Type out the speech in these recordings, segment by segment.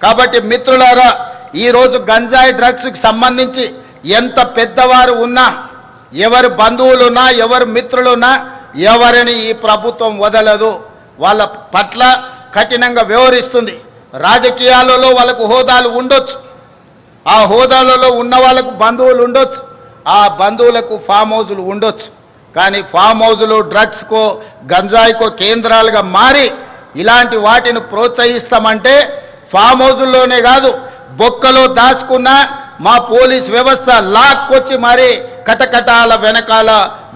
కాబట్టి మిత్రులారా, ఈరోజు గంజాయి డ్రగ్స్కి సంబంధించి ఎంత పెద్దవారు ఉన్నా, ఎవరు బంధువులున్నా, ఎవరు మిత్రులున్నా, ఎవరిని ఈ ప్రభుత్వం వదలదు. వాళ్ళ పట్ల కఠినంగా వ్యవహరిస్తుంది. రాజకీయాలలో వాళ్ళకు హోదాలు ఉండొచ్చు, ఆ హోదాలలో ఉన్న వాళ్ళకు బంధువులు ఉండొచ్చు, ఆ బంధువులకు ఫామ్ హౌజులు ఉండొచ్చు. కానీ ఫామ్ హౌజులు డ్రగ్స్కో గంజాయికో కేంద్రాలుగా మారి ఇలాంటి వాటిని ప్రోత్సహిస్తామంటే ఫామ్ హౌజుల్లోనే కాదు, బొక్కలో దాచుకున్న మా పోలీస్ వ్యవస్థ లాక్కొచ్చి మరి కటకటాల వెనకాల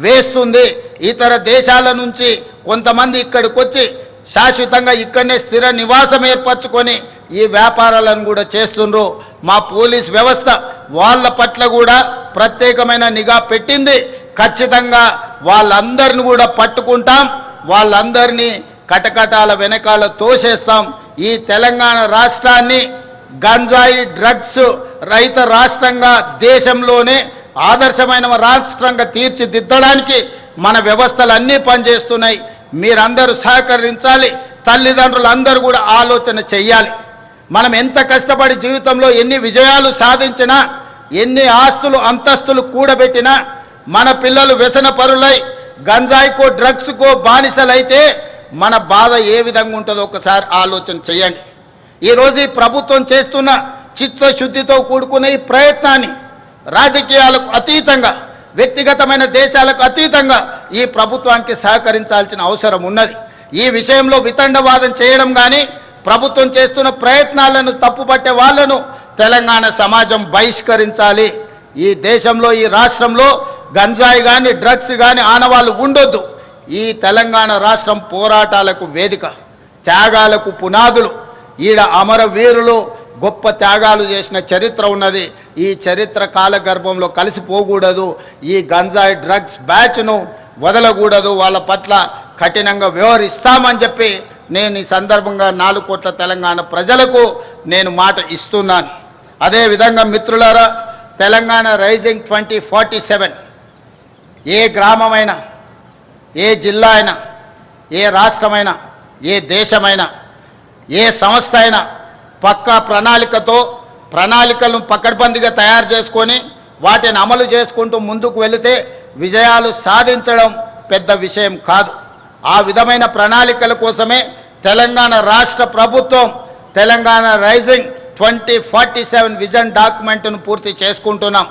వేస్తుంది. ఇతర దేశాల నుంచి కొంతమంది ఇక్కడికి వచ్చి శాశ్వతంగా ఇక్కడనే స్థిర నివాసం ఏర్పరచుకొని ఈ వ్యాపారాలను కూడా చేస్తుండ్రు. మా పోలీస్ వ్యవస్థ వాళ్ళ పట్ల కూడా ప్రత్యేకమైన నిఘా పెట్టింది. ఖచ్చితంగా వాళ్ళందరిని కూడా పట్టుకుంటాం, వాళ్ళందరినీ కటకటాల వెనకాల తోసేస్తాం. ఈ తెలంగాణ రాష్ట్రాన్ని గంజాయి డ్రగ్స్ రహిత రాష్ట్రంగా, దేశంలోనే ఆదర్శమైన రాష్ట్రంగా తీర్చిదిద్దడానికి మన వ్యవస్థలు అన్నీ పనిచేస్తున్నాయి. మీరందరూ సహకరించాలి. తల్లిదండ్రులందరూ కూడా ఆలోచన చెయ్యాలి. మనం ఎంత కష్టపడి జీవితంలో ఎన్ని విజయాలు సాధించినా, ఎన్ని ఆస్తులు అంతస్తులు కూడబెట్టినా, మన పిల్లలు వ్యసన పరులై గంజాయికో డ్రగ్స్కో బానిసలైతే మన బాధ ఏ విధంగా ఉంటుందో ఒకసారి ఆలోచన చేయండి. ఈరోజు ఈ ప్రభుత్వం చేస్తున్న చిత్తశుద్ధితో కూడుకున్న ఈ ప్రయత్నాన్ని రాజకీయాలకు అతీతంగా, వ్యక్తిగతమైన దేశాలకు అతీతంగా ఈ ప్రభుత్వానికి సహకరించాల్సిన అవసరం ఉన్నది. ఈ విషయంలో వితండవాదం చేయడం కానీ, ప్రభుత్వం చేస్తున్న ప్రయత్నాలను తప్పుపట్టే వాళ్లను తెలంగాణ సమాజం బహిష్కరించాలి. ఈ దేశంలో, ఈ రాష్ట్రంలో గంజాయి కానీ డ్రగ్స్ కానీ ఆనవాళ్లు ఉండొద్దు. ఈ తెలంగాణ రాష్ట్రం పోరాటాలకు వేదిక, త్యాగాలకు పునాదులు. ఈడ అమరవీరులు గొప్ప త్యాగాలు చేసిన చరిత్ర ఉన్నది. ఈ చరిత్ర కాలగర్భంలో కలిసిపోకూడదు. ఈ గంజాయి డ్రగ్స్ బ్యాచ్ను వదలకూడదు. వాళ్ళ పట్ల కఠినంగా వ్యవహరిస్తామని చెప్పి నేను ఈ సందర్భంగా 4 కోట్ల తెలంగాణ ప్రజలకు నేను మాట ఇస్తున్నాను. అదేవిధంగా మిత్రులారా, తెలంగాణ రైజింగ్ 2047 ఏ గ్రామమైనా, ఏ జిల్లా అయినా, ఏ రాష్ట్రమైనా, ఏ దేశమైనా, ఏ సంస్థ అయినా పక్కా ప్రణాళికలను పకడ్బందీగా తయారు చేసుకొని వాటిని అమలు చేసుకుంటూ ముందుకు వెళితే విజయాలు సాధించడం పెద్ద విషయం కాదు. ఆ విధమైన ప్రణాళికల కోసమే తెలంగాణ రాష్ట్ర ప్రభుత్వం తెలంగాణ రైజింగ్ 2047 విజన్ డాక్యుమెంట్ను పూర్తి చేసుకుంటున్నాం.